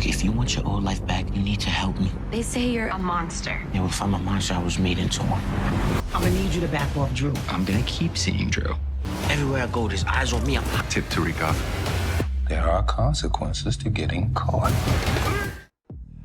Look, if you want your old life back, you need to help me. They say you're a monster. Yeah, well, if I'm a monster, I was made into one. I'm gonna need you to back off Drew. I'm gonna keep seeing Drew. Everywhere I go, there's eyes on me. Tip Tariq off. There are consequences to getting caught.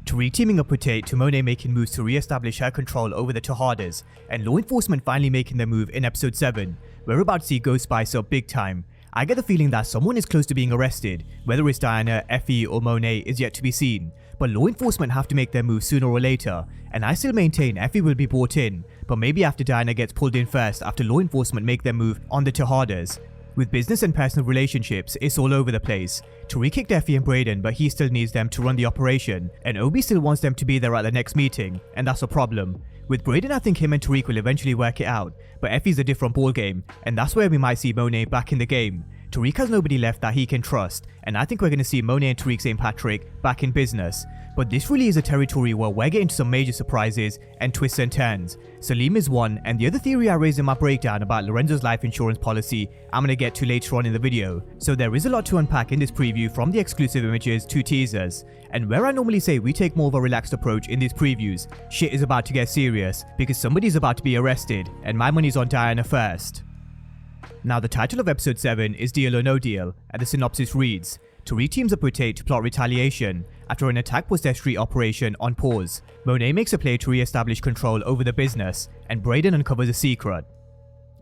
Tariq teaming up with Tate to Monet making moves to re-establish her control over the Tejadas, and law enforcement finally making their move in episode 7. We're about to see Ghost spice up big time. I get the feeling that someone is close to being arrested. Whether it's Diana, Effie or Monet is yet to be seen, but law enforcement have to make their move sooner or later, and I still maintain Effie will be brought in, but maybe after Diana gets pulled in first after law enforcement make their move on the Tejadas. With business and personal relationships, it's all over the place. Tariq kicked Effie and Brayden, but he still needs them to run the operation, and Obi still wants them to be there at the next meeting, and that's a problem. With Brayden, I think him and Tariq will eventually work it out, but Effie's a different ballgame, and that's where we might see Monet back in the game. Tariq has nobody left that he can trust, and I think we're going to see Monet and Tariq St. Patrick back in business. But this really is a territory where we're getting some major surprises and twists and turns. Salim is one, and the other theory I raised in my breakdown about Lorenzo's life insurance policy I'm going to get to later on in the video. So there is a lot to unpack in this preview, from the exclusive images to teasers. And where I normally say we take more of a relaxed approach in these previews, shit is about to get serious, because somebody's about to be arrested, and my money's on Diana first. Now the title of episode 7 is Deal or No Deal, and the synopsis reads: Tariq teams up with Tate to plot retaliation after an attack puts their street operation on pause. Monet makes a play to re-establish control over the business, and Brayden uncovers a secret.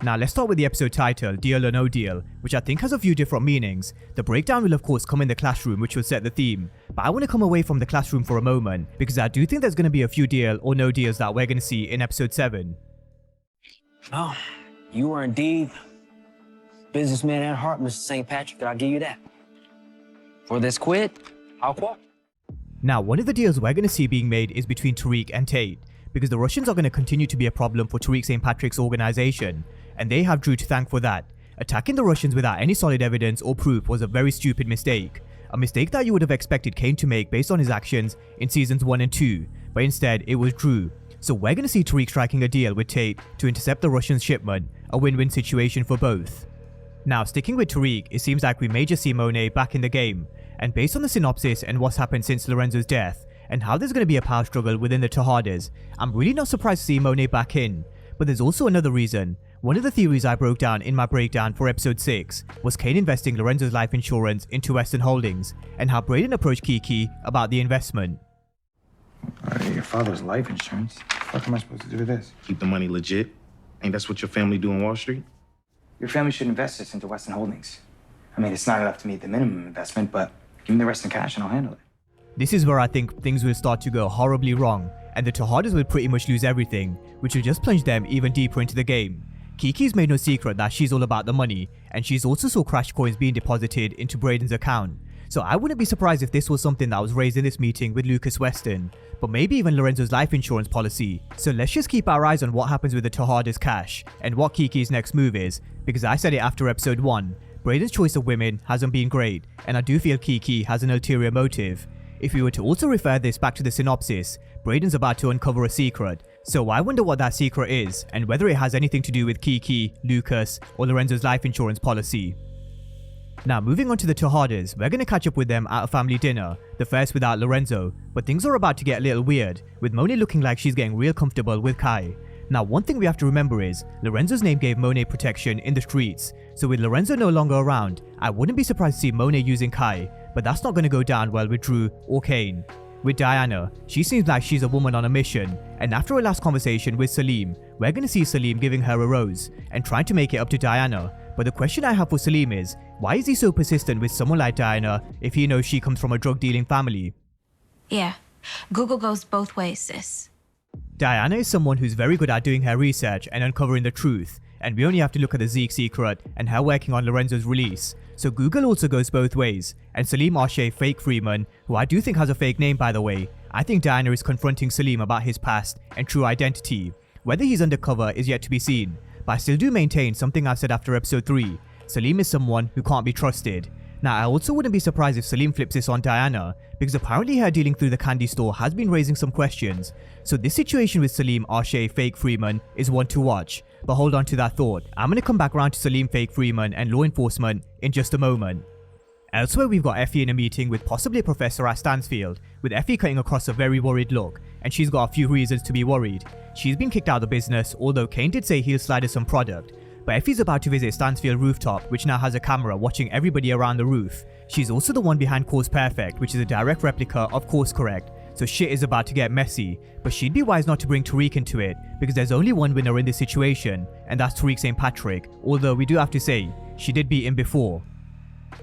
Now let's start with the episode title, Deal or No Deal, which I think has a few different meanings. The breakdown will of course come in the classroom, which will set the theme, but I want to come away from the classroom for a moment, because I do think there's going to be a few deal or no deals that we're going to see in episode 7. Oh, you are indeed businessman at heart, Mr. St. Patrick, I'll give you that. For this quid, I'll quit. Now, one of the deals we're going to see being made is between Tariq and Tate, because the Russians are going to continue to be a problem for Tariq St. Patrick's organization, and they have Drew to thank for that. Attacking the Russians without any solid evidence or proof was a very stupid mistake. A mistake that you would have expected Kane to make based on his actions in seasons 1 and 2, but instead it was Drew. So we're going to see Tariq striking a deal with Tate to intercept the Russians' shipment, a win-win situation for both. Now, sticking with Tariq, it seems like we may just see Monet back in the game, and based on the synopsis and what's happened since Lorenzo's death, and how there's going to be a power struggle within the Tejadas, I'm really not surprised to see Monet back in. But there's also another reason. One of the theories I broke down in my breakdown for episode 6 was Kane investing Lorenzo's life insurance into Western Holdings, and how Brayden approached Kiki about the investment. Your father's life insurance? What am I supposed to do with this? Keep the money legit. Ain't that's what your family do on Wall Street? Your family should invest this into Western Holdings. I mean, it's not enough to meet the minimum investment, but give me the rest in cash and I'll handle it. This is where I think things will start to go horribly wrong, and the Tejadas will pretty much lose everything, which will just plunge them even deeper into the game. Kiki's made no secret that she's all about the money, and she's also saw Crash coins being deposited into Brayden's account. So I wouldn't be surprised if this was something that was raised in this meeting with Lucas Weston, but maybe even Lorenzo's life insurance policy. So let's just keep our eyes on what happens with the Tejadas' cash, and what Kiki's next move is, because I said it after episode 1, Brayden's choice of women hasn't been great, and I do feel Kiki has an ulterior motive. If we were to also refer this back to the synopsis, Brayden's about to uncover a secret, so I wonder what that secret is, and whether it has anything to do with Kiki, Lucas, or Lorenzo's life insurance policy. Now, moving on to the Tejadas, we're going to catch up with them at a family dinner, the first without Lorenzo, but things are about to get a little weird, with Monet looking like she's getting real comfortable with Kai. Now, one thing we have to remember is, Lorenzo's name gave Monet protection in the streets, so with Lorenzo no longer around, I wouldn't be surprised to see Monet using Kai, but that's not going to go down well with Drew or Kane. With Diana, she seems like she's a woman on a mission, and after her last conversation with Salim, we're going to see Salim giving her a rose, and trying to make it up to Diana. But the question I have for Salim is, why is he so persistent with someone like Diana if he knows she comes from a drug-dealing family? Yeah, Google goes both ways, sis. Diana is someone who's very good at doing her research and uncovering the truth, and we only have to look at the Zeke secret and her working on Lorenzo's release. So Google also goes both ways, and Salim Arshay Fake Freeman, who I do think has a fake name by the way, I think Diana is confronting Salim about his past and true identity. Whether he's undercover is yet to be seen, but I still do maintain something I said after episode 3, Salim is someone who can't be trusted. Now, I also wouldn't be surprised if Salim flips this on Diana, because apparently her dealing through the candy store has been raising some questions. So this situation with Salim Arshay Fake Freeman is one to watch. But hold on to that thought, I'm going to come back around to Salim Fake Freeman and law enforcement in just a moment. Elsewhere, we've got Effie in a meeting with possibly a professor at Stansfield, with Effie cutting across a very worried look, and she's got a few reasons to be worried. She's been kicked out of the business, although Kane did say he'll slide her some product. But Effie's about to visit Stansfield rooftop, which now has a camera watching everybody around the roof. She's also the one behind Course Perfect, which is a direct replica of Course Correct, so shit is about to get messy. But she'd be wise not to bring Tariq into it, because there's only one winner in this situation, and that's Tariq St. Patrick, although we do have to say, she did beat him before.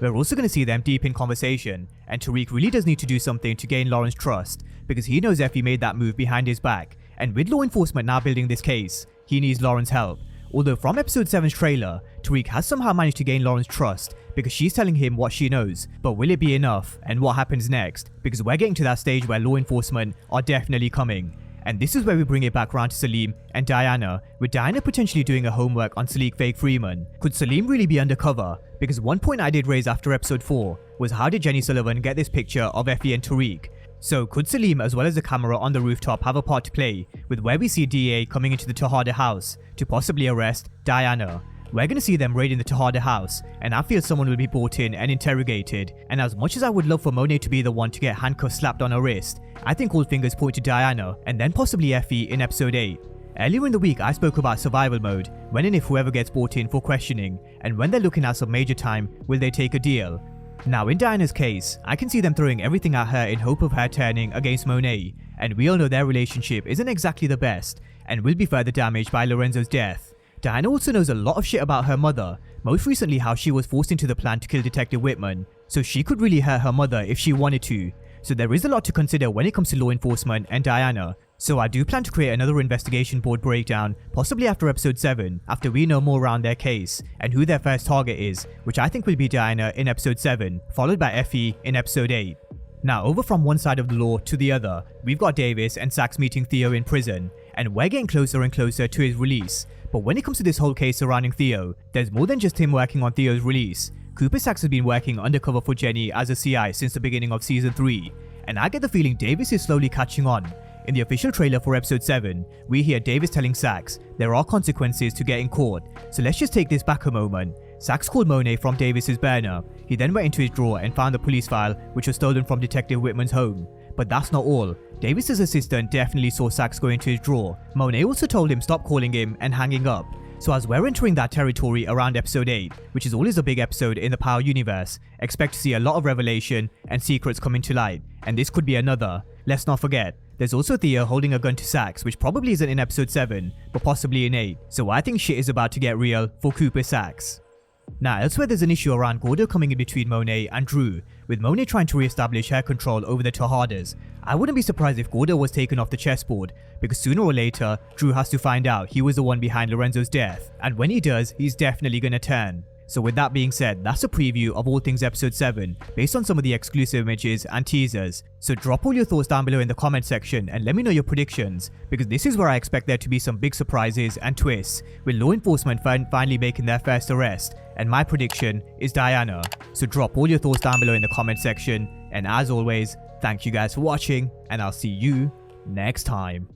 We're also going to see them deep in conversation, and Tariq really does need to do something to gain Lauren's trust, because he knows Effie made that move behind his back, and with law enforcement now building this case, he needs Lauren's help. Although from episode 7's trailer, Tariq has somehow managed to gain Lauren's trust because she's telling him what she knows, but will it be enough, and what happens next? Because we're getting to that stage where law enforcement are definitely coming. And this is where we bring it back around to Salim and Diana, with Diana potentially doing her homework on Salik Fake Freeman. Could Salim really be undercover? Because one point I did raise after episode 4 was how did Jenny Sullivan get this picture of Effie and Tariq? So could Salim as well as the camera on the rooftop have a part to play with where we see DA coming into the Tejada house to possibly arrest Diana? We're going to see them raiding the Tejada house, and I feel someone will be brought in and interrogated, and as much as I would love for Monet to be the one to get handcuffs slapped on her wrist, I think all fingers point to Diana and then possibly Effie in episode 8. Earlier in the week I spoke about survival mode, when and if whoever gets brought in for questioning, and when they're looking at some major time, will they take a deal? Now in Diana's case, I can see them throwing everything at her in hope of her turning against Monet, and we all know their relationship isn't exactly the best, and will be further damaged by Lorenzo's death. Diana also knows a lot of shit about her mother, most recently how she was forced into the plan to kill Detective Whitman, so she could really hurt her mother if she wanted to. So there is a lot to consider when it comes to law enforcement and Diana. So I do plan to create another investigation board breakdown, possibly after episode 7, after we know more around their case, and who their first target is, which I think will be Diana in episode 7, followed by Effie in episode 8. Now over from one side of the law to the other, we've got Davis and Sax meeting Theo in prison, and we're getting closer and closer to his release. But when it comes to this whole case surrounding Theo, there's more than just him working on Theo's release. Cooper Sax has been working undercover for Jenny as a CI since the beginning of season 3, and I get the feeling Davis is slowly catching on. In the official trailer for episode 7, we hear Davis telling Sax there are consequences to getting caught, so let's just take this back a moment. Sax called Monet from Davis's burner. He then went into his drawer and found the police file which was stolen from Detective Whitman's home. But that's not all. Davis's assistant definitely saw Sax go into his drawer. Monet also told him stop calling him and hanging up. So as we're entering that territory around episode 8, which is always a big episode in the Power universe, expect to see a lot of revelation and secrets coming to light, and this could be another. Let's not forget, there's also Theo holding a gun to Sax, which probably isn't in episode 7, but possibly in 8, so I think shit is about to get real for Cooper Sax. Now elsewhere there's an issue around Gordo coming in between Monet and Drew, with Monet trying to re-establish her control over the Tejadas. I wouldn't be surprised if Gordo was taken off the chessboard, because sooner or later, Drew has to find out he was the one behind Lorenzo's death, and when he does, he's definitely gonna turn. So with that being said, that's a preview of all things episode 7, based on some of the exclusive images and teasers. So drop all your thoughts down below in the comment section and let me know your predictions, because this is where I expect there to be some big surprises and twists, with law enforcement finally making their first arrest, and my prediction is Diana. So drop all your thoughts down below in the comment section, and as always, thank you guys for watching, and I'll see you next time.